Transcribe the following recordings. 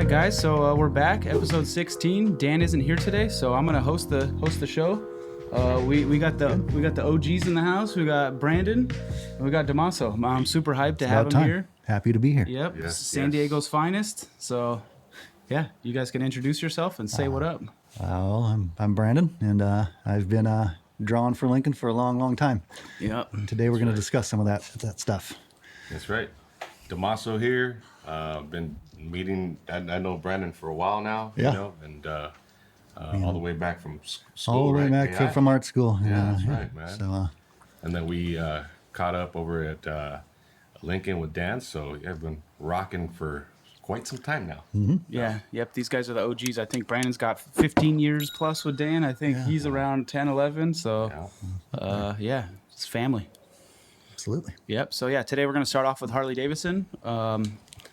guys, so we're back, episode 16. Dan isn't here today, so I'm gonna host the show. We got the OGs in the house. We got Brandon, and we got Damasso. I'm super hyped to have him here. Happy to be here. Yep, yes, San Diego's finest. So, yeah, you guys can introduce yourself and say what up. Well, I'm Brandon, and I've been drawing for Lincoln for a long time. Yep. And today we're going to discuss some of that stuff. That's right. Damasso here. Been meeting. I know Brandon for a while now. Yeah. You know, and all the way back from school. All the way back from art school. Yeah, that's right, man. So, and then we caught up over at Lincoln with Dan. So yeah, I've been rocking for quite some time now. Mm-hmm. Yeah. Yep. These guys are the OGs. I think Brandon's got 15 years plus with Dan. I think he's around 10, 11. So, yeah, it's family. Absolutely. Yep. So yeah, today we're going to start off with Harley Davidson.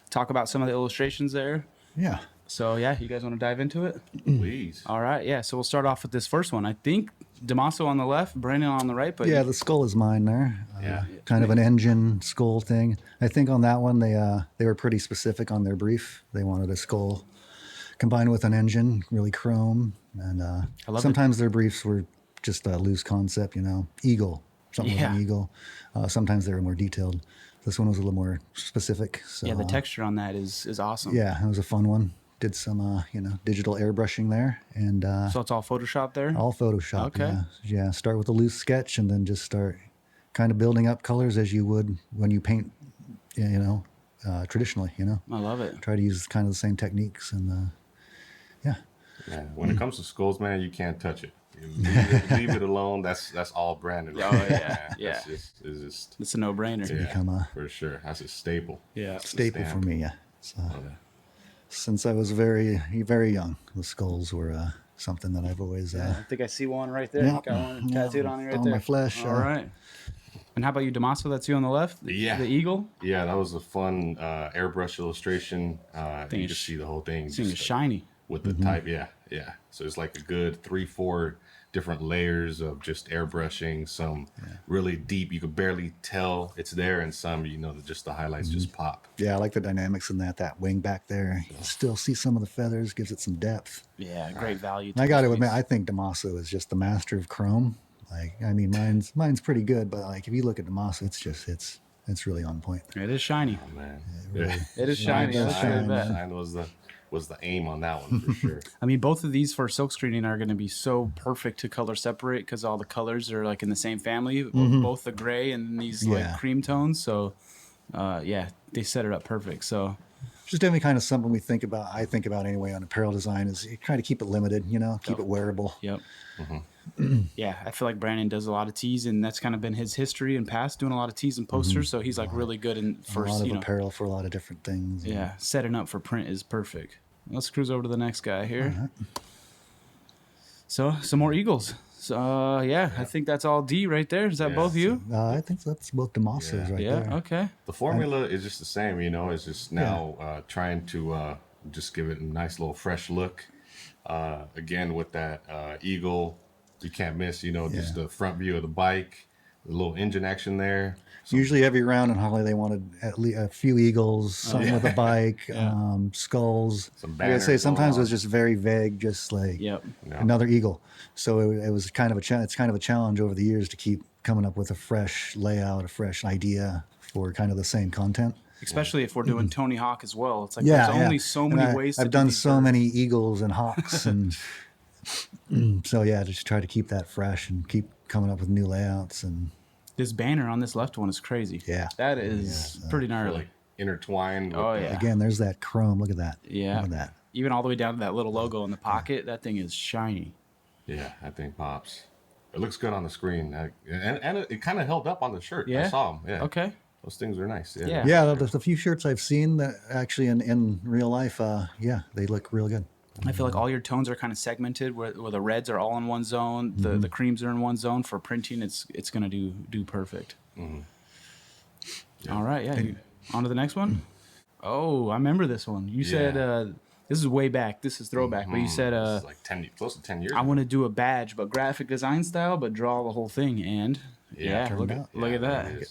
Talk about some of the illustrations there. Yeah. So yeah, you guys want to dive into it? Please. All right. Yeah. So we'll start off with this first one. I think Damasso on the left, Brandon on the right. But yeah, the skull is mine there. Kind of an engine skull thing. I think on that one they were pretty specific on their brief. They wanted a skull combined with an engine, really chrome, and sometimes their briefs were just a loose concept. You know, eagle. Something with an eagle. Sometimes they were more detailed. This one was a little more specific. So, yeah, the texture on that is awesome. Yeah, it was a fun one. Did some, digital airbrushing there, and so it's all Photoshop there. All Photoshop. Okay. Yeah. Start with a loose sketch, and then just start kind of building up colors as you would when you paint. Traditionally. I love it. Try to use kind of the same techniques, and Yeah. When it comes to skulls, man, you can't touch it. Leave it alone. That's all Brandon. Right? Oh yeah, yeah. It's a no-brainer. Yeah, become for sure. That's a staple. Yeah, staple for me. Yeah. So, since I was very young, the skulls were something that I've always. I think I see one right there. Yeah. Got one tattooed on it right on there. my flesh. All right. And how about you, Damasso? That's you on the left. Yeah. The eagle. Yeah, that was a fun airbrush illustration. You just see the whole thing. This thing is shiny. With the type, yeah. So it's like a good 3-4 different layers of just airbrushing. Some really deep, you could barely tell it's there, and some, just the highlights just pop. Yeah, I like the dynamics in that wing back there. You can still see some of the feathers, gives it some depth. Yeah, great value. I got to admit, I think Damasso is just the master of chrome. Like, I mean, mine's pretty good, but like if you look at Damasso, it's really on point. It is shiny. Oh, man. It is shiny. Shine was the aim on that one for sure. I mean, both of these for silk screening are going to be so perfect to color separate because all the colors are like in the same family, both the gray and these like cream tones. So, they set it up perfect. So, just definitely kind of something I think about anyway on apparel design is you try to keep it limited, keep it wearable. Yep. Yeah, I feel like Brandon does a lot of tees, and that's kind of been his history in past, doing a lot of tees and posters. So he's like really good in a lot of apparel for a lot of different things. Yeah, setting up for print is perfect. Let's cruise over to the next guy here. Right. So some more eagles. So I think that's all D right there. Is that both you? I think that's both Damasso's right there. Yeah. Okay. The formula is just the same, It's just now trying to just give it a nice little fresh look. Again, with that eagle, you can't miss, just the front view of the bike, the little engine action there. Usually every round in Harley, they wanted at least a few eagles, something with a bike, skulls. Some I gotta say, sometimes it was just very vague, just like another eagle. So it was kind of it's kind of a challenge over the years to keep coming up with a fresh layout, a fresh idea for kind of the same content. Especially if we're doing Tony Hawk as well. It's like there's only so many ways to I've done so many eagles and hawks, and so just try to keep that fresh and keep coming up with new layouts. And this banner on this left one is crazy. Yeah, that is pretty gnarly. Like intertwined. Again, there's that chrome. Look at that. Yeah, look at that. Even all the way down to that little logo in the pocket. That thing is shiny. Yeah, that thing pops. It looks good on the screen, and it kind of held up on the shirt. Yeah, I saw them. Yeah. Okay. Those things are nice. Yeah. The few shirts I've seen that actually in real life, they look real good. I feel like all your tones are kind of segmented, where the reds are all in one zone, the creams are in one zone. For printing, it's gonna do perfect. All right, on to the next one. Oh, I remember this one. You said this is way back. This is throwback, but you said this is like close to 10 years. I want to do a badge, but graphic design style, but draw the whole thing. And look at that.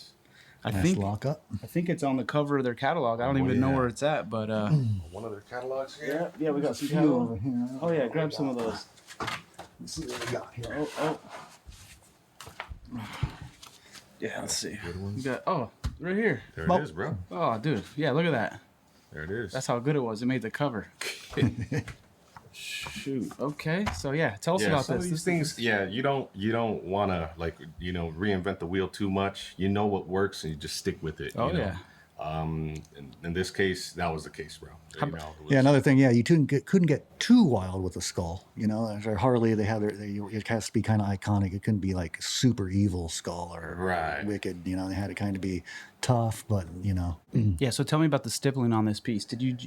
I nice think lock up. I think it's on the cover of their catalog. I don't even know where it's at, but One of their catalogs here. yeah, we got some Few catalog. over here. Oh yeah, grab some of those. Let's see what we got here. Oh. Yeah, let's see. Good ones. We got right here. There it is, bro. Oh, dude. Yeah, look at that. There it is. That's how good it was. It made the cover. Shoot. Okay. So yeah, tell us about some this. of these things. Yeah, you don't want to reinvent the wheel too much. You know what works, and you just stick with it. Oh you know? yeah. In this case, that was the case, bro. You know, it was- Yeah, another thing, you couldn't get too wild with the skull. You know, or Harley, it has to be kind of iconic. It couldn't be like super evil skull or Right. wicked. You know, they had to kind of be tough, but you know. Yeah. So tell me about the stippling on this piece. Did you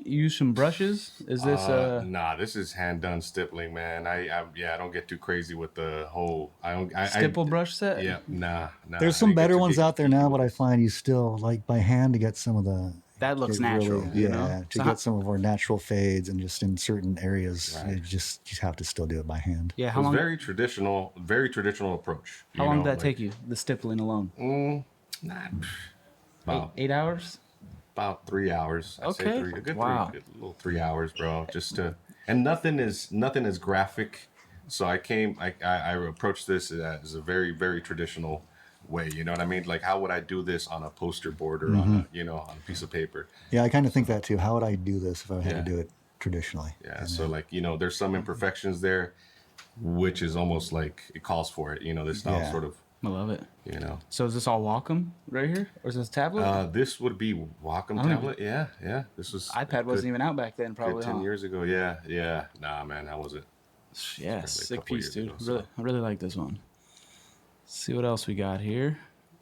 use some brushes? Is this Nah, this is hand done stippling, man. I don't get too crazy with the whole. stipple brush set? Yeah, nah. There's I some didn't get better too ones deep. out there now, but I find you still like by hand to get some of the. That looks it natural. Really, you yeah, know? to So get some of our natural fades and just in certain areas, Right. you have to still do it by hand. Yeah. It How was long? very traditional approach. How long did that take you? The stippling alone? About 8 hours. about 3 hours. I'd Okay. say three, a good Wow. good little 3 hours, bro. And nothing is graphic. So I approached this as a very, very traditional way. You know what I mean? Like, how would I do this on a poster board or on a piece of paper? Yeah, I kind of think that too. How would I do this if I had Yeah. to do it traditionally? Yeah. So like, there's some imperfections there, which is almost like it calls for it. This style Yeah. sort of, I love it. So is this all Wacom right here, or is this tablet? this would be Wacom tablet. Yeah. This was iPad wasn't even out back then, probably. 10 Huh? years ago. Yeah. Nah, man, that wasn't. Yeah, Probably a sick couple piece, years dude. ago, I really like this one. See what else we got here.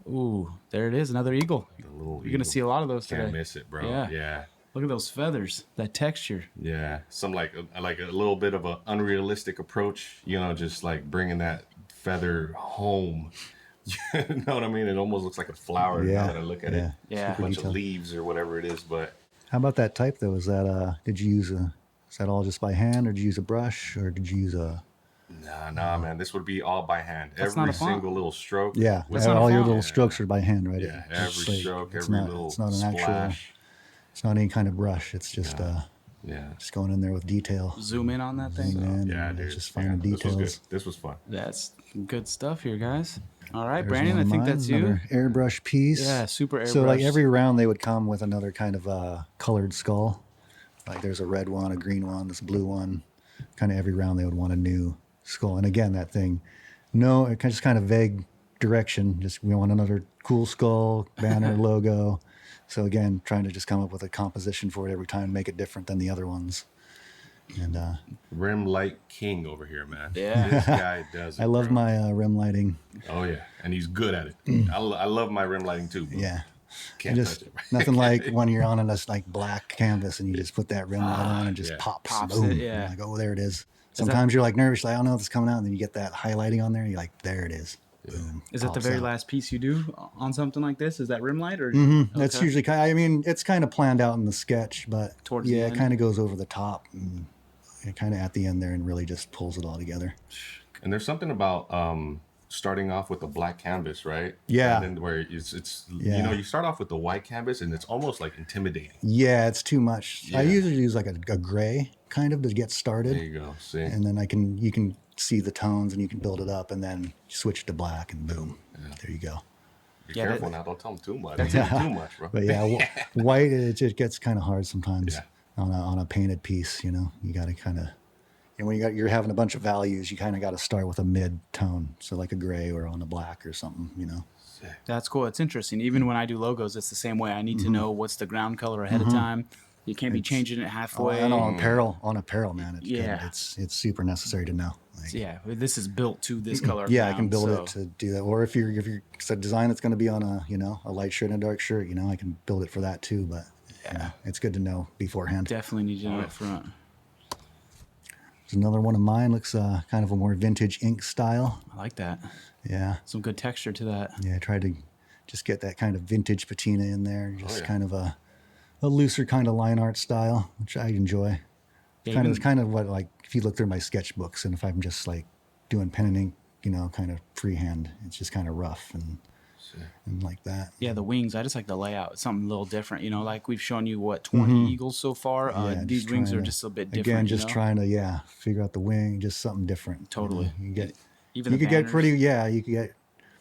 Ooh, there it is, another eagle. Little You're gonna see a lot of those Can't today. miss it, bro. Yeah. Yeah. Look at those feathers, that texture. Yeah. Some like a little bit of an unrealistic approach, just like bringing that feather home. You know what I mean? It almost looks like a flower Yeah, now that I look at it. Yeah. A bunch of detailed. leaves or whatever it is, but How about that type though? Is that did you use is that all just by hand, or did you use a brush, or did you use a? nah, man. This would be all by hand. That's not Every a font. single little stroke. Yeah, That's not a all your font. little strokes are by hand, right? Yeah, It's every like- stroke, it's every not- little It's not an actual. splash. It's not any kind of brush. It's just Yeah. just going in there with detail. Zoom in on that thing. Zoom in Yeah, and dude. just finding This was details. good. This was fun. That's good stuff here, guys. All right, There's Brandon, one I of think mine, that's you. another airbrush piece. Yeah, super airbrush. So like every round they would come with another kind of colored skull. Like there's a red one, a green one, this blue one. Kind of every round they would want a new skull. And again, that thing, just kind of vague direction. Just we want another cool skull, banner, logo. So again, trying to just come up with a composition for it every time, make it different than the other ones. And Rim light king over here, man. Yeah. This guy does it. I love bro. my rim lighting. Oh yeah, and he's good at it. I love my rim lighting too. Bro. Yeah. Can't Just touch it. nothing like when you're on this like black canvas and you just put that rim light on and just yeah. pops, it, boom. yeah. You're like, oh, there it is. Sometimes you're like nervous, like I don't know if it's coming out, and then you get that highlighting on there. And you're like, there it is. Boom. Is that the pops very out. last piece you do on something like this? Is that rim light or? That's Okay. usually kind. I mean, it's kind of planned out in the sketch, but Towards the yeah, end? it kind of goes over the top and kind of at the end there, and really just pulls it all together. And there's something about starting off with a black canvas, right? Yeah. And then where it's Yeah. you start off with the white canvas and it's almost like intimidating. Yeah, it's too much. I Yeah. usually use like a gray kind of to get started. There you go. See. And then you can see the tones and you can build it up and then switch to black and boom, there you go. Be Yeah, careful that- now. Don't tell them too much. Don't tell them too much, bro. But yeah, white it gets kind of hard sometimes Yeah. on a painted piece. You got to kind of, and when you're having a bunch of values, you kind of got to start with a mid tone, so like a gray or on a black or something. That's cool. It's interesting. Even when I do logos, it's the same way. I need to know what's the ground color ahead of time. You can't be changing it halfway. And on apparel, man, it's Yeah. good. It's super necessary to know. Like, Yeah, this is built to this color. yeah, I can ground, build so- it to do that. Or if you're it's a design that's going to be on a light shirt and a dark shirt, I can build it for that too. But it's good to know beforehand. Definitely need to know up front. There's another one of mine. Looks kind of a more vintage ink style. I like that. Yeah, Some good texture to that. yeah. I tried to just get that kind of vintage patina in there. Just yeah. kind of a looser kind of line art style, which I enjoy. Yeah, It's kind of what, like, if you look through my sketchbooks and if I'm just like doing pen and ink, kind of freehand, it's just kind of rough and and like that. Yeah, the wings. I just like the layout. It's something a little different. You know, like we've shown you 20 eagles so far. These wings are just a bit different. Again, just trying to figure out the wing, just something different. Totally. You get even you the could get banners. you could get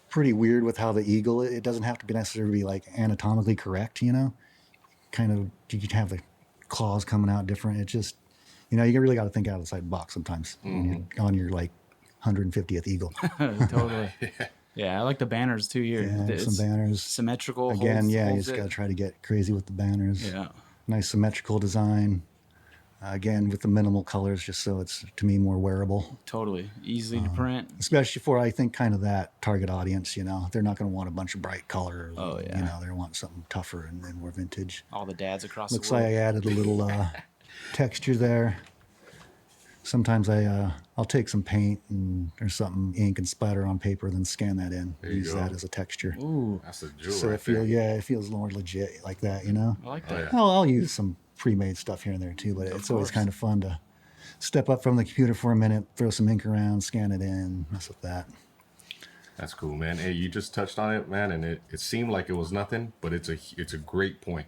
pretty weird with how the eagle. It doesn't have to be necessarily be like anatomically correct. You know, kind of you could have the claws coming out different. It just you really got to think outside the box sometimes when you're on your like 150th eagle. Totally. Yeah, I like the banners too here. Yeah, some banners. Symmetrical. Again, you holds just it. got to try to get crazy with the banners. Yeah. Nice symmetrical design. Again, with the minimal colors, just so it's, to me, more wearable. Totally. Easy to print. Especially for, I think, kind of that target audience, They're not going to want a bunch of bright color. Oh, yeah. They're going to want something tougher and more vintage. All the dads across Looks the like world. I added a little texture there. Sometimes I'll take some paint or something, ink and splatter on paper, then scan that in. Use that as a texture. Ooh, That's a jewel So right there. it feels more legit like that, I like that. yeah. I'll use some pre-made stuff here and there too, but it's always kind of fun to step up from the computer for a minute, throw some ink around, scan it in, mess with that. That's cool, man. Hey, you just touched on it, man, and it seemed like it was nothing, but it's a great point.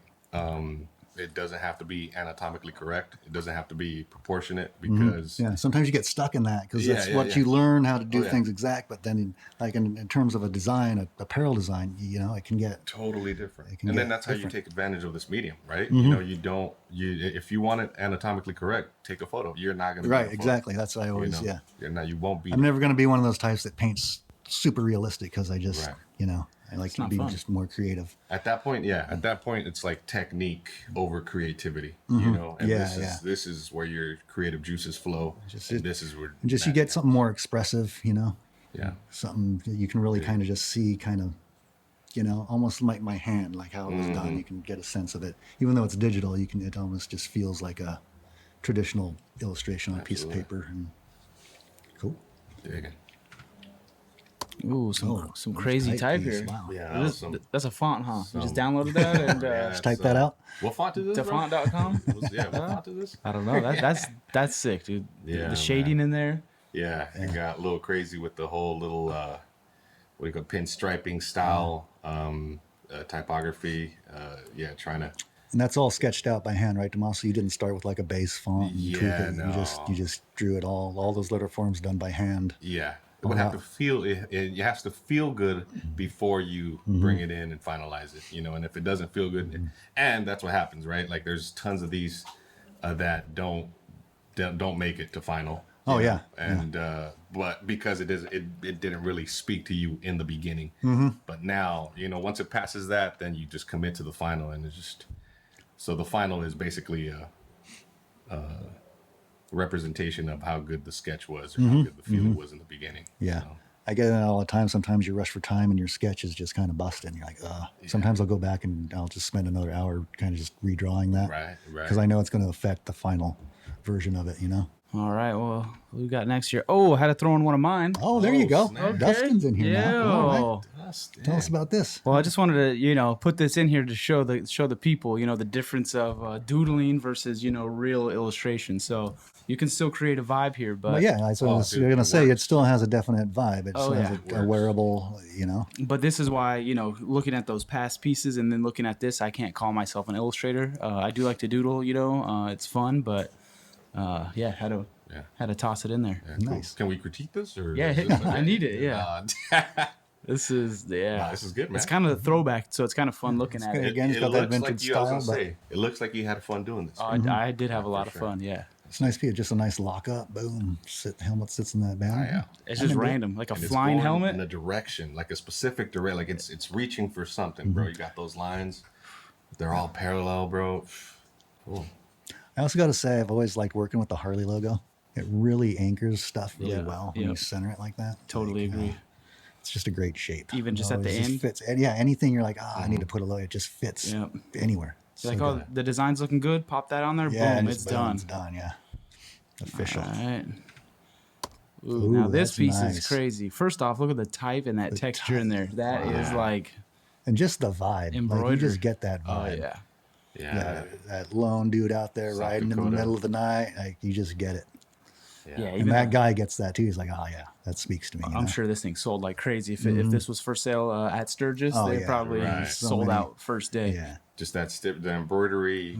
It doesn't have to be anatomically correct. It doesn't have to be proportionate because Yeah, sometimes you get stuck in that because that's Yeah, what yeah. you learn how to do yeah. things exact. But then, in terms of a design, apparel design, it can get totally different. can And then get that's how you different. take advantage of this medium, right? If you want it anatomically correct, take a photo. You're not going to right. Exactly. That's what I always You won't be. I'm never going to be one of those types that paints super realistic because I just Right. I like to not be fun. just more creative. At that point, it's like technique over creativity, And Yeah, this is where your creative juices flow. And this is where And just you get something more expressive, Yeah. something that you can really kind of just see, almost like my hand, like how it was done. You can get a sense of it, even though it's digital. It almost just feels like a traditional illustration on a piece of paper. And cool. Digging. Ooh, some crazy type piece, here. Wow. Yeah. That's a font, huh? You just downloaded that and Yeah, Type that out. What font is this? bro? Defont.com? What font is this? I don't know. That's sick, dude. Yeah, The shading in there. Yeah, it got a little crazy with the whole little what do you call pinstriping style, typography. Trying to. And that's all sketched out by hand, right, Damasso? You didn't start with like a base font and tweak Yeah, it. no. You just drew it all those letter forms done by hand. Yeah, it would have to feel. It has to feel good before you bring it in and finalize it. And if it doesn't feel good, and that's what happens, right? Like there's tons of these that don't make it to final. Oh, yeah. And but because it didn't really speak to you in the beginning. But now, once it passes that, then you just commit to the final, and it's just so the final is basically a representation of how good the sketch was or how good the feeling was in the beginning. Yeah. I get it all the time. Sometimes you rush for time and your sketch is just kind of busted. You're like, Sometimes I'll go back and I'll just spend another hour kind of just redrawing that. Right. Because I know it's going to affect the final version of it, All right. Well, what we got next year? Oh, I had to throw in one of mine. Oh, there you go. snap. Dustin's in here Yeah. now. All right. Tell us about this. Well, I just wanted to, put this in here to show the people, the difference of doodling versus, real illustration. So you can still create a vibe here, but But yeah, that's what I was dude, going to it say. It works. still has a definite vibe. It still has yeah. a wearable, But this is why, looking at those past pieces and then looking at this, I can't call myself an illustrator. I do like to doodle, it's fun, but had to toss it in there. Yeah, cool. Nice. Can we critique this? Or Yeah, is this I need it. Yeah, this is this is good, man. It's kind of the throwback, so it's kind of fun looking at good. it. Again, it's got that looks vintage like you, I was style, gonna but say, it looks like you had fun doing this. I did have a lot of fun. Yeah, it's nice to be just a nice lock up. Boom. Helmet sits in that banner. Yeah. it's just random, like a And it's flying going helmet. in a direction, like a specific direction. Like it's reaching for something, bro. You got those lines; they're all parallel, bro. Cool. I also got to say, I've always liked working with the Harley logo. It really anchors stuff really Yeah, well when you center it like that. Totally Like, agree. It's just a great shape. Even just at the It just end? fits. And yeah, anything you're like, I need to put a logo. It just fits Yep. anywhere. You're like, oh, the design's looking good. Pop that on there. yeah, Boom, just it's done. It's done. Yeah, official. All right. Ooh, Ooh, now this that's piece nice. is crazy. First off, look at the type and that texture in there. That is like, And just the vibe. Like, you Embroidered. just get that oh vibe. yeah. Yeah. That lone dude out there South riding in the Dakota. middle of the night. Like, you just get it. Yeah, And that guy gets that too. He's like, oh yeah, that speaks to me. I'm sure this thing sold like crazy. If this was for sale at Sturgis, they probably So sold many. out first day. Yeah. Just the embroidery.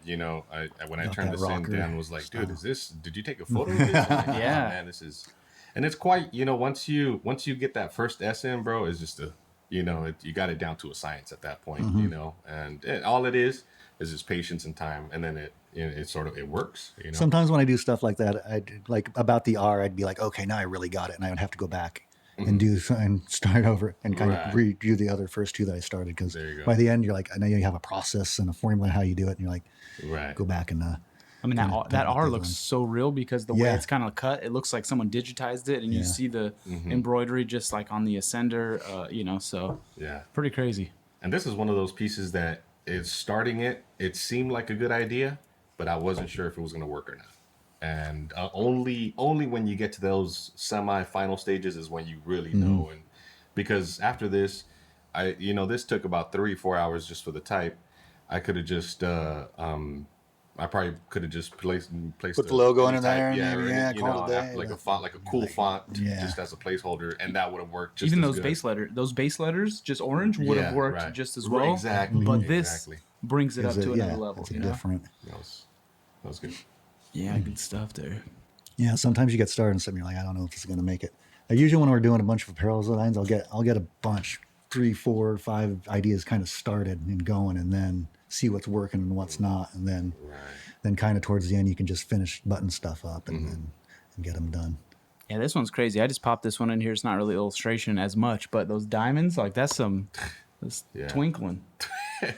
You know, when I turned that this in, rocker Dan was like, style. "Dude, did you take a photo of this?" I'm like, Yeah. "Oh, man, this is," and it's quite. You know, once you get that first S in, bro, it's just you got it down to a science at that point. You know, and all it is just patience and time, and then it sort of works. You know, Sometimes when I do stuff like that, like about the R, I'd be like, okay, now I really got it, and I would have to go back and and start over and kind of redo the other first two that I started, because by the end you're like, I know you have a process and a formula how you do it, and you're like, go back and. I mean, that R looks so real because the way it's kind of cut, it looks like someone digitized it, and you see the embroidery just like on the ascender, you know, so pretty crazy. And this is one of those pieces that is starting it seemed like a good idea, but I wasn't sure if it was going to work or not. And only when you get to those semi-final stages is when you really know. And because after this, this took about 3-4 hours just for the type. I could have just I probably could have just placed Put the logo in there, and call it a day. like a font, like a cool font, just as a placeholder, and that would have worked. Just even as those base letters, just orange, would have worked just as well. Exactly. But this brings it up to another level. It's different. That was good. Yeah, good stuff there. Yeah, sometimes you get started and something you're like, I don't know if this is going to make it. Usually when we're doing a bunch of apparel designs, I'll get a bunch, 3, 4, 5 ideas kind of started and going, and then see what's working and what's not, and then kind of towards the end you can just finish button stuff up and get them done. Yeah, this one's crazy. I just popped this one in here. It's not really illustration as much, but those diamonds, like that's twinkling.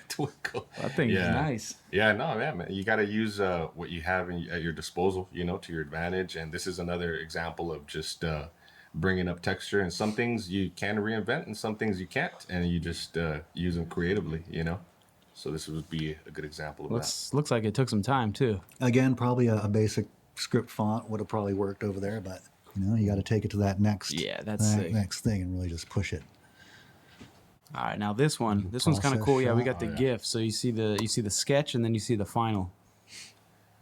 Twinkle. That thing is nice. Yeah, no, man. You got to use what you have at your disposal, to your advantage. And this is another example of just bringing up texture. And some things you can reinvent, and some things you can't, and you just use them creatively. So this would be a good example of that. Looks like it took some time too. Again, probably a basic script font would have probably worked over there, but you got to take it to that next next thing and really just push it. All right, now this one's kind of cool. Yeah, we got the GIF. So you see the sketch, and then you see the final.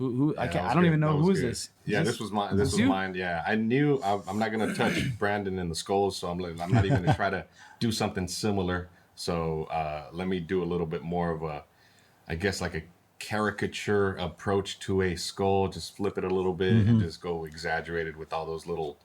I don't even know who is this. Yeah, this was mine. This was mine. Yeah, I knew I'm not gonna touch Brandon in the skulls, so I'm not even gonna try to do something similar. So let me do a little bit more of I guess like a caricature approach to a skull. Just flip it a little bit and just go exaggerated with all those little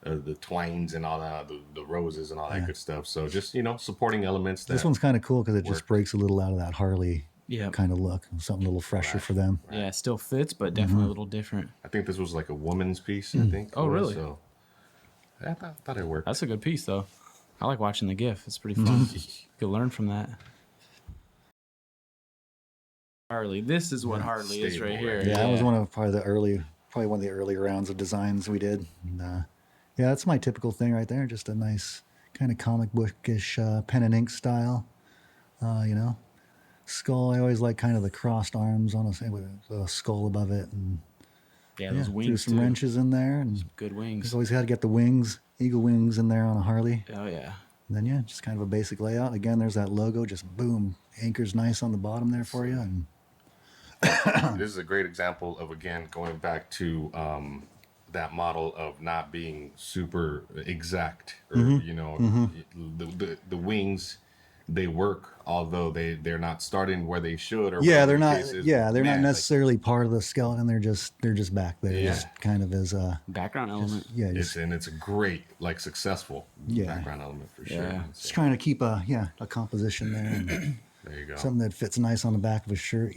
the twines and all that, the roses and all that good stuff. So just supporting elements. This one's kind of cool because it just breaks a little out of that Harley kind of look, something a little fresher for them. Right. Yeah, it still fits, but definitely a little different. I think this was like a woman's piece. I think. Oh, really? So I thought it worked. That's a good piece, though. I like watching the GIF. It's pretty fun. You could learn from that. Harley. This is what Harley is right here. Yeah, that was probably one of the early rounds of designs we did. And, that's my typical thing right there. Just a nice kind of comic bookish pen and ink style. Skull. I always like kind of the crossed arms on with a skull above it, and those wings. Threw some wrenches in there, and some good wings. Just always got to get the wings, eagle wings in there on a Harley. Oh yeah. And then just kind of a basic layout. Again, there's that logo. Just boom, anchors nice on the bottom there for you. And this is a great example of, again, going back to that model of not being super exact, or the wings, they work, although they're not starting where they should. Or they're not. They're not necessarily part of the skeleton. They're just back there, just kind of as a background element. It's a great, successful background element for sure. Yeah, just trying to keep a composition there. And there you go. Something that fits nice on the back of a shirt,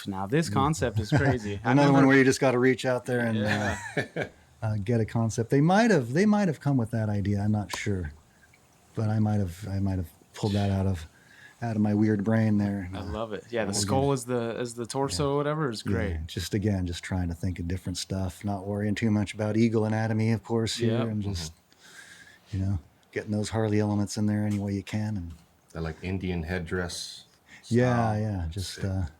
Now this concept is crazy. Another one where you just got to reach out there and get a concept. They might have come with that idea. I'm not sure, but I might have pulled that out of my weird brain there. I love it. Yeah, the skull as the torso, or whatever, is great. Yeah, just trying to think of different stuff, not worrying too much about eagle anatomy, of course, here, and just getting those Harley elements in there any way you can. And that Indian headdress. Just a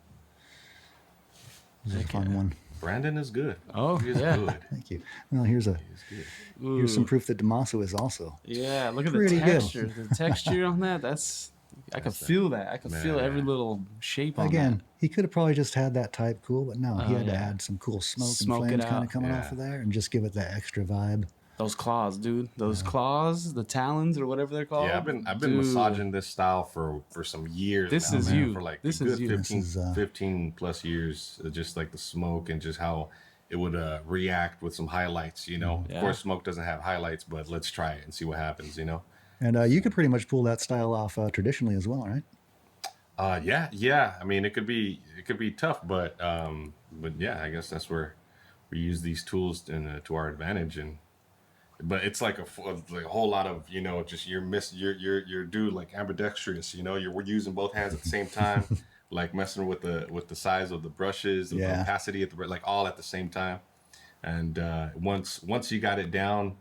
fun one. Brandon is good. Oh, he is good. Thank you. Well, here's some proof that Damasso is also. Yeah, look at the texture. The texture on that, that's I could feel that. I could feel every little shape on Again, that. he could have probably just had that type cool, but no, he had to add some cool Smoke and it flames kind out. of coming off of there and just give it that extra vibe. Those claws, dude. Those claws, the talons or whatever they're called. Yeah, I've been massaging this style for some years. This now, is man, you. For like This a is good you. 15 plus years. Just like the smoke and just how it would react with some highlights. You know, Yeah. of course, smoke doesn't have highlights, but let's try it and see what happens. You know. And you could pretty much pull that style off traditionally as well, right? Yeah. I mean, it could be tough, but yeah, I guess that's where we use these tools to our advantage. But it's like a whole lot of, you know, just you're dude like ambidextrous, you know, we're using both hands at the same time, like messing with the size of the brushes, the opacity like all at the same time. And once you got it down,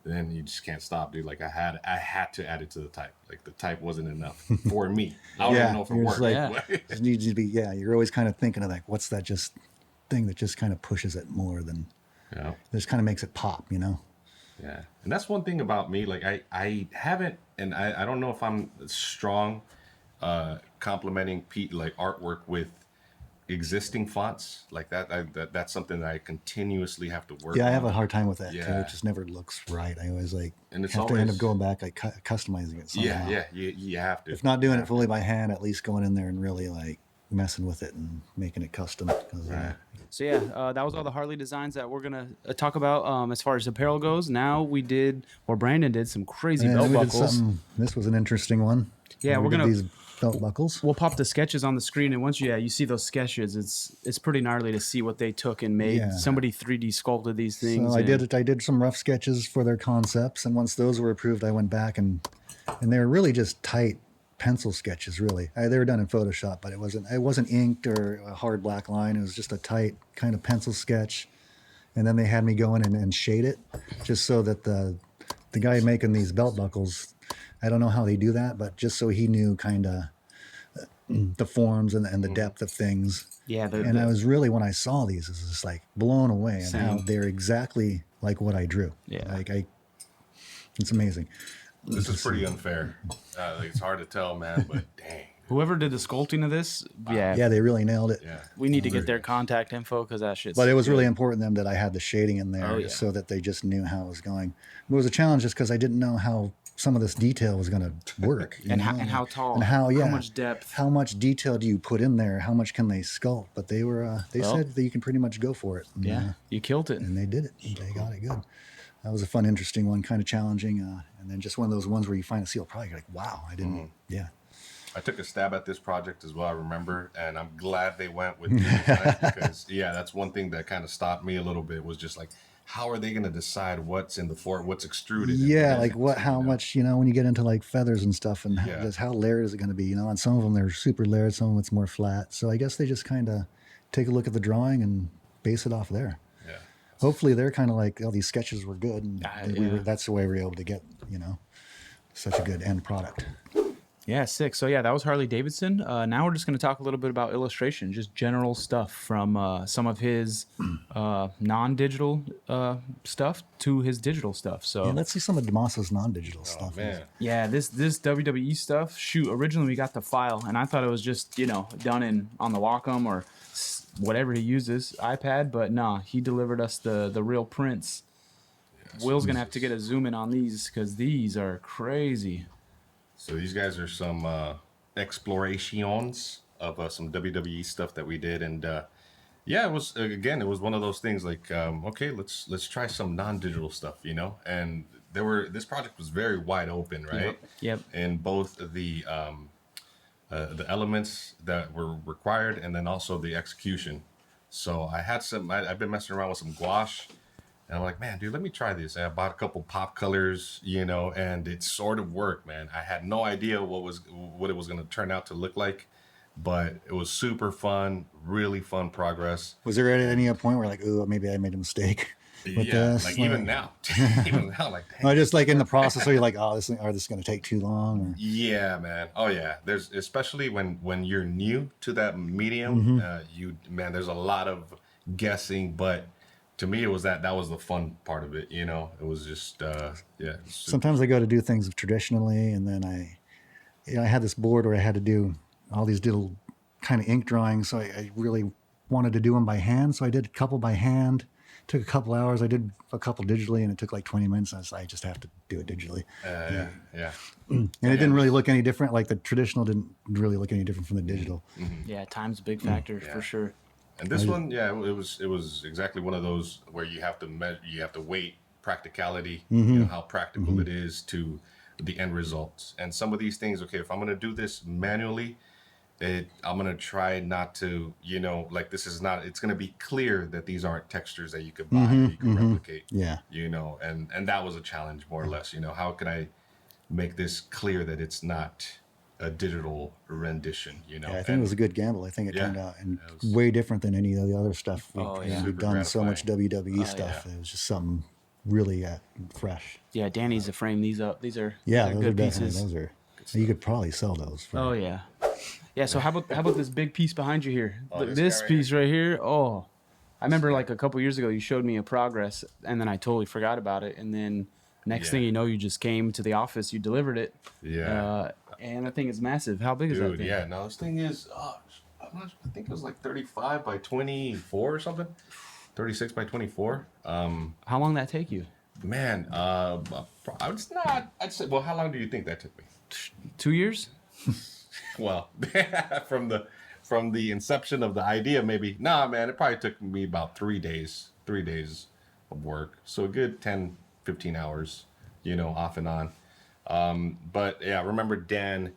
then you just can't stop, dude. Like I had to add it to the type. Like the type wasn't enough for me. I don't even know if it worked. It needs to be. Yeah, you're always kind of thinking of like, what's that just thing that just kind of pushes it more than, just kind of makes it pop, you know? Yeah, and that's one thing about me. Like I haven't, and I don't know if I'm strong complimenting like artwork with existing fonts like that's something that I continuously have to work on. I have a hard time with that too. It just never looks right. I always like and it's have always, to end up going back like customizing it somehow. You have to. If not doing it fully by hand, at least going in there and really like messing with it and making it custom. So yeah, that was all the Harley designs that we're gonna talk about as far as apparel goes. Now Brandon did some crazy belt buckles. This was an interesting one. Yeah, we're gonna these belt buckles. We'll pop the sketches on the screen, and once you see those sketches, it's pretty gnarly to see what they took and made. Yeah. Somebody 3D sculpted these things. So I did some rough sketches for their concepts, and once those were approved, I went back and they were really just tight pencil sketches. Really, they were done in Photoshop, but it wasn't inked or a hard black line. It was just a tight kind of pencil sketch, and then they had me go in and shade it, just so that the guy making these belt buckles, I don't know how they do that, but just so he knew kind of the forms and the depth of things. Yeah, I was really, when I saw these, I was just like blown away and how they're exactly like what I drew. Yeah, like it's amazing. This is pretty unfair. It's hard to tell, man, but dang. Whoever did the sculpting of this, they really nailed it. Yeah, we need to get their contact info because that shit's. But it was really important to them that I had the shading in there, so that they just knew how it was going. It was a challenge just because I didn't know how some of this detail was going to work. How tall, and how much depth, how much detail do you put in there? How much can they sculpt? But they were they said that you can pretty much go for it. And, you killed it, and they did it. They got it good. That was a fun, interesting one, kind of challenging, and then just one of those ones where you find a seal product, you're like, wow, I didn't, I took a stab at this project as well, I remember, and I'm glad they went with this because, that's one thing that kind of stopped me a little bit was just like, how are they going to decide what's in the fort, what's extruded? Yeah, like how much, when you get into like feathers and stuff, and how layered is it going to be? On some of them, they're super layered, some of them it's more flat. So I guess they just kind of take a look at the drawing and base it off there. Hopefully they're kind of like, these sketches were good, and that's the way we were able to get, such a good end product. Yeah, sick. So that was Harley Davidson. Now we're just going to talk a little bit about illustration, just general stuff from some of his non-digital stuff to his digital stuff. So let's see some of Damasso's non-digital stuff. Man. Yeah, this WWE stuff. Shoot, originally we got the file, and I thought it was just done on the Wacom or whatever he uses, iPad, but nah, he delivered us the real prints. Will's gonna have to get a zoom in on these because these are crazy. So these guys are some explorations of some WWE stuff that we did, and it was one of those things like okay, let's try some non-digital stuff, and this project was very wide open, right? Yep. And both the elements that were required, and then also the execution. So I had I've been messing around with some gouache, and I'm like, man, dude, let me try this. And I bought a couple pop colors, and it sort of worked, man. I had no idea what it was going to turn out to look like, but it was super fun, really fun progress. Was there at any point where like, oh, maybe I made a mistake? Even now, like, dang. Just like in the process, where you're like, oh, this is going to take too long. Or... Yeah, man. Oh yeah. There's especially when you're new to that medium, there's a lot of guessing. But to me, it was that was the fun part of it. It was just Sometimes I go to do things traditionally, and then I had this board where I had to do all these little kind of ink drawings. So I really wanted to do them by hand. So I did a couple by hand. Took a couple hours. I did a couple digitally, and it took like 20 minutes. I just have to do it digitally. Yeah. And it didn't really look any different. Like the traditional didn't really look any different from the digital. Yeah, time's a big factor for sure. And this one, it was exactly one of those where you have to weight practicality, how practical it is to the end results. And some of these things, okay, if I'm going to do this manually, I'm going to try not to, like this is not, it's going to be clear that these aren't textures that you could buy or you can replicate. Yeah. And that was a challenge more or less, how can I make this clear that it's not a digital rendition, Yeah, I think it was a good gamble. I think it turned out way different than any of the other stuff. We've done so much WWE stuff. It was just something really fresh. Yeah, Danny's to frame these up. These are those good are pieces. Those are. You could probably sell those. Oh yeah. Yeah, so how about this big piece behind you here? This piece right here. Oh, I remember like a couple years ago you showed me a progress, and then I totally forgot about it. And then next thing you know, you just came to the office, you delivered it. Yeah. And that thing is massive. How big is that thing? Yeah. No, this thing is, I think it was like 35 by 24 or something. 36 by 24. How long did that take you? Man, it's not. I'd say. Well, how long do you think that took me? 2 years? Well, from the inception of the idea, maybe. Nah, man, it probably took me about 3 days. 3 days of work, so a good 10, 15 hours, off and on. But yeah, I remember Dan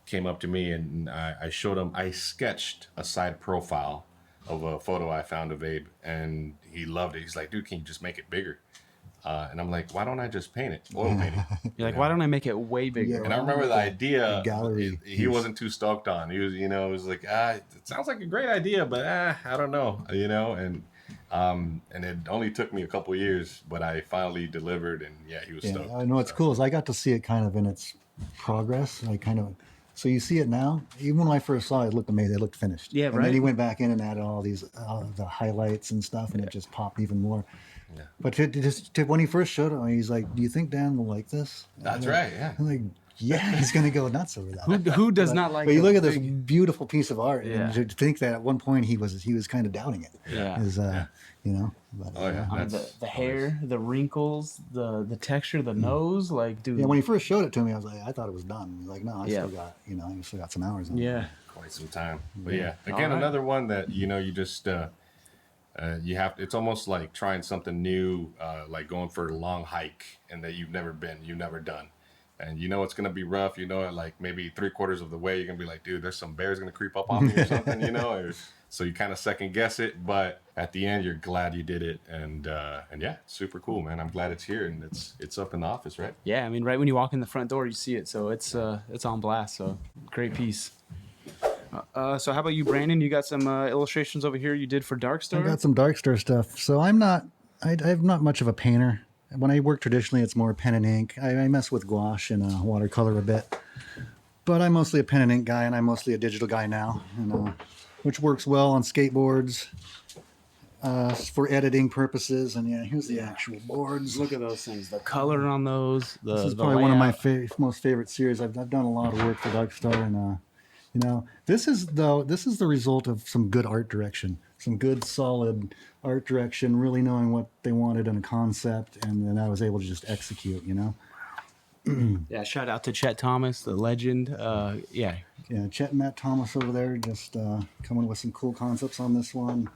came up to me and I showed him. I sketched a side profile of a photo I found of Abe, and he loved it. He's like, "Dude, can you just make it bigger?" And I'm like, why don't I just paint it? Oil paint it. You're like, why don't I make it way bigger? Yeah. And I remember the idea. Gallery. He wasn't too stoked on. He was, it was like, it sounds like a great idea, but I don't know, and it only took me a couple years, but I finally delivered, and he was stoked. I know what's cool is I got to see it kind of in its progress. So you see it now. Even when I first saw it, it looked amazing. It looked finished. Yeah, and right. then he went back in and added all these the highlights and stuff, and it just popped even more. Yeah. But when he first showed it, he's like, "Do you think Dan will like this?" That's right. Yeah. I'm like, "Yeah, he's gonna go nuts over that." Who does not like? But you look at this beautiful piece of art, Yeah. and to think that at one point he was kind of doubting it. Yeah. But, The hair, the wrinkles, the texture, the nose, like, dude. Yeah, when he first showed it to me, I was like, I thought it was done. He's like, no, I still got some hours on it. Yeah. Quite some time. But again, another one that you just you have. It's almost like trying something new, like going for a long hike and that you've never done. And it's going to be rough, like maybe 3/4 of the way, you're going to be like, dude, there's some bears going to creep up on me or something, so you kind of second guess it. But at the end, you're glad you did it. And super cool, man. I'm glad it's here and it's up in the office, right? Yeah, I mean, right when you walk in the front door, you see it. So it's on blast. So great piece. So how about you, Brandon? You got some illustrations over here you did for Darkstar? I got some Darkstar stuff. So I'm not much of a painter. When I work traditionally, it's more pen and ink. I mess with gouache and watercolor a bit. But I'm mostly a pen and ink guy, and I'm mostly a digital guy now, which works well on skateboards for editing purposes. And here's the actual boards. Look at those things. The color on those. This is probably one of my most favorite series. I've done a lot of work for Darkstar, and this is the result of some good art direction, some good solid art direction, really knowing what they wanted in a concept, and then I was able to just execute. Yeah, shout out to Chet Thomas, the legend. Chet and Matt Thomas over there just coming with some cool concepts on this one,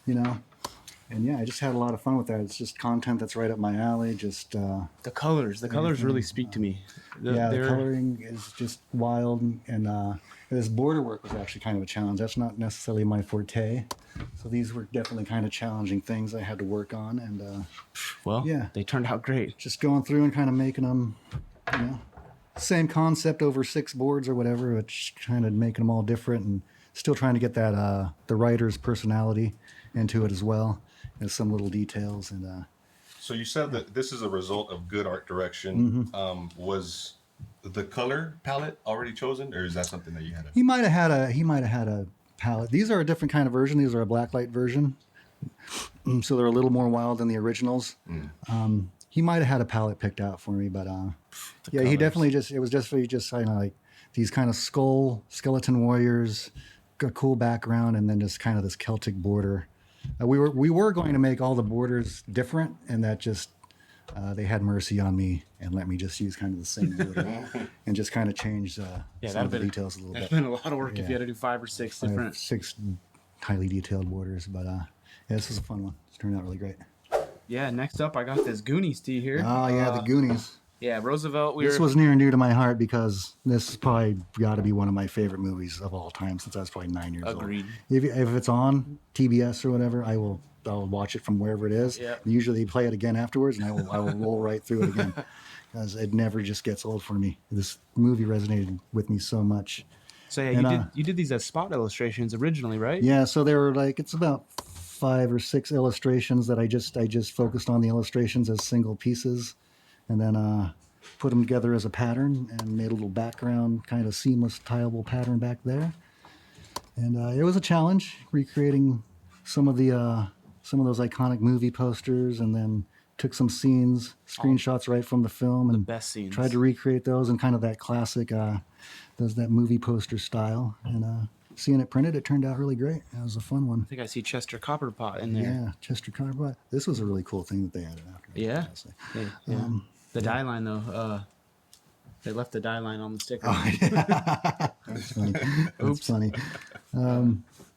and I just had a lot of fun with that. It's just content that's right up my alley. Just the colors really speak to me. The coloring is just wild, and this border work was actually kind of a challenge. That's not necessarily my forte, so these were definitely kind of challenging things I had to work on. And they turned out great. Just going through and kind of making them, same concept over 6 boards or whatever, but kind of making them all different and still trying to get that the writer's personality into it as well as some little details. And so you said that this is a result of good art direction. Was the color palette already chosen, or is that something that you had? He might have had a palette. These are a different kind of version. These are a blacklight version, so they're a little more wild than the originals. He might have had a palette picked out for me, but he definitely it was just kind of like these kind of skeleton warriors, a cool background, and then just kind of this Celtic border. We were going to make all the borders different, and that just they had mercy on me and let me just use kind of the same border and just kind of change some of the details a little bit. That's been a lot of work if you had to do 5 or 6 different. 6 highly detailed borders, but yeah, this was a fun one. It's turned out really great. Yeah, next up I got this Goonies tee here. Oh yeah, the Goonies. Yeah, Roosevelt. This was near and dear to my heart because this is probably got to be one of my favorite movies of all time since I was probably 9 years Agreed. old. If it's on TBS or whatever, I'll watch it from wherever it is. Yep. Usually they play it again afterwards, and I will roll right through it again because it never just gets old for me. This movie resonated with me so much. So yeah, you did these as spot illustrations originally, right? Yeah, so they were like, it's about 5 or 6 illustrations that I just focused on the illustrations as single pieces, and then put them together as a pattern and made a little background, kind of seamless tileable pattern back there. And it was a challenge recreating some of those iconic movie posters, and then took some screenshots right from the film, and best scenes. Tried to recreate those in kind of that classic that movie poster style. And seeing it printed, it turned out really great. It was a fun one. I think I see Chester Copperpot in there. Yeah, Chester Copperpot. This was a really cool thing that they added after. Yeah. Yeah. The die line though, they left the die line on the sticker. Oh, yeah. That's funny. That's funny.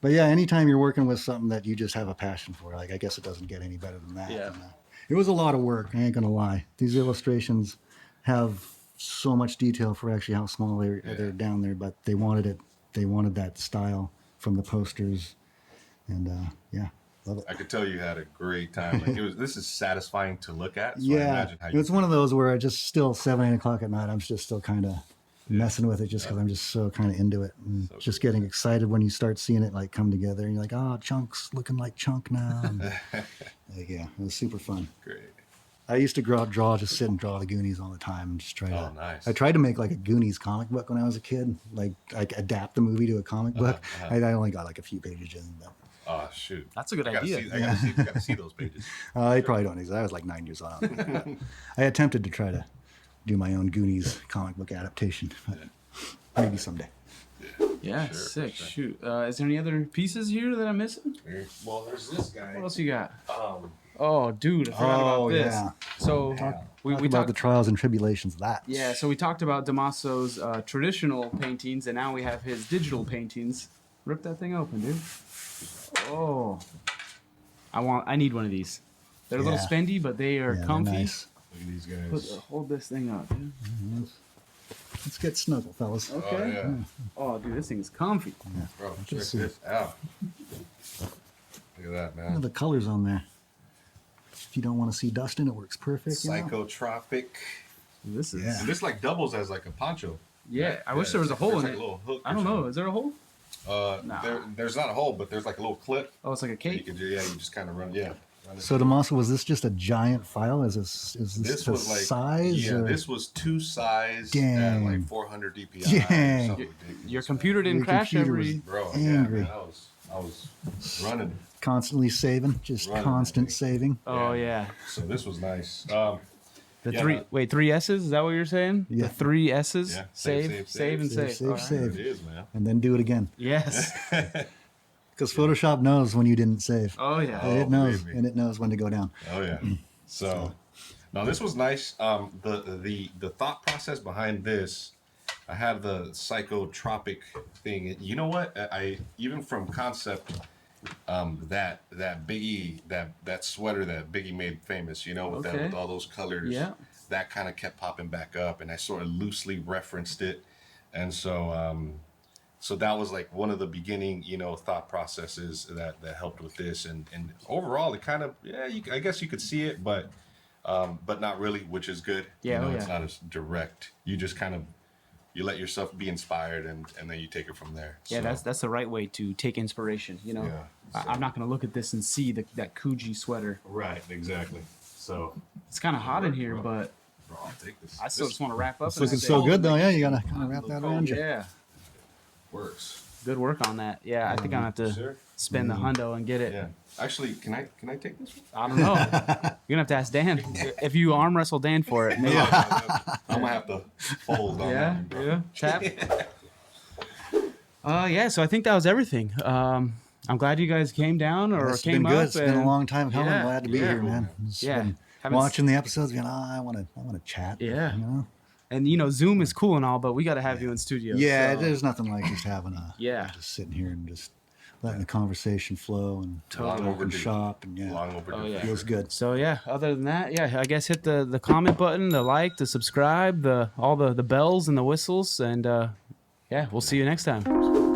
But yeah, anytime you're working with something that you just have a passion for, like, I guess it doesn't get any better than that. Yeah. And, it was a lot of work. I ain't gonna lie. These illustrations have so much detail for actually how small they're down there, but they wanted it. They wanted that style from the posters, and yeah, love it. I could tell you had a great time. Like this is satisfying to look at. So I Yeah, imagine how you it's one of those where I just still 7, 8 o'clock at night. I'm just still kind of messing with it just because I'm just so kind of into it, and just getting excited when you start seeing it like come together, and you're like, oh, Chunk's looking like Chunk now. And, like, yeah, it was super fun. Great. I used to just sit and draw the Goonies all the time and just try to. Oh, nice. I tried to make like a Goonies comic book when I was a kid, like adapt the movie to a comic book. I only got like a few pages in, but. Oh shoot, That's a good idea. I gotta see those pages. They probably don't exist. I was like 9 years old. I attempted to try to do my own Goonies comic book adaptation, but maybe someday. Yeah, Sure, sick. sure. Shoot. Is there any other pieces here that I'm missing? Well, there's this guy. What else you got? Oh, dude, I forgot about this. Yeah. So we Talk about talked the trials and tribulations of that. Yeah, so we talked about Damasso's traditional paintings, and now we have his digital paintings. Rip that thing open, dude. Oh, I need one of these. They're a little spendy, but they are comfy. Nice. Look at these guys. Hold this thing up, dude. Let's get snuggle, fellas. Okay. Oh, yeah. Oh, dude, this thing's comfy. Bro, check this out. Look at that, man. Look at the colors on there. If you don't want to see Dustin, it works perfect. Psychotropic. This is. Yeah. And this like doubles as like a poncho. Yeah, I wish there was a hole in like it. A little hook I don't know. Is there a hole? Nah. There's not a hole, but there's like a little clip. Oh, it's like a You cape. could you just kind of run it. So Damasso, was this just a giant file? Is this the was like size? Yeah, or? This was 2 size Dang. at like 400 DPI. Dang. Something ridiculous. Your computer didn't Your crash computer every. Bro, angry. yeah, man, I was running. Constantly saving, just Running, constant I think. saving. Oh yeah. So this was nice. The Yeah, three. no. Wait, 3 S's? Is that what you're saying? Yeah. The 3 S's. Yeah. Save, Save, save, and save, save. save, All right. save. It is, man. And then do it again. Yes. Because Photoshop knows when you didn't save. Oh yeah. Oh, It knows, believe me. and it knows when to go down. Oh yeah. So, no, this was nice. The thought process behind this, I have the psychotropic thing. You know what? I even from concept, that Biggie that sweater that Biggie made famous. You know, with Okay. with all those colors. Yeah. That kind of kept popping back up, and I sort of loosely referenced it, and so. So that was like one of the beginning, thought processes that helped with this, and overall it kind of I guess you could see it, but not really, which is good. Yeah, It's not as direct. You just kind of you let yourself be inspired, and then you take it from there. Yeah, So, that's the right way to take inspiration. You know, Yeah, so- I'm not gonna look at this and see that Coogee sweater. right, exactly. So It's kind of hot in here, but bro, I'll take this. I still just want to wrap up. It's and looking say, so good, though. Yeah, you gotta kind of wrap that around you. Yeah, Works. good work on that. Yeah, I think I'm gonna have to Sure. spend the hundo and get it. Yeah. Actually, can I take this one? I don't know. You're gonna have to ask Dan if you arm wrestle Dan for it. Maybe. I'm gonna have to fold on that Yeah, one, bro. yeah. Tap. Yeah, so I think that was everything. I'm glad you guys came down or It's came been good. up. It's been a long time coming. Yeah, Glad to be yeah. here, man. It's Yeah. been Haven't watching the episodes, being, I want to chat. Yeah. You know? And Zoom is cool and all, but we got to have you in studio. Yeah, so. there's nothing like just having just sitting here and just letting the conversation flow and talking shop and Long overdue. feels good. So yeah, other than that, I guess hit the comment button, the like, the subscribe, all the bells and the whistles, and we'll see you next time.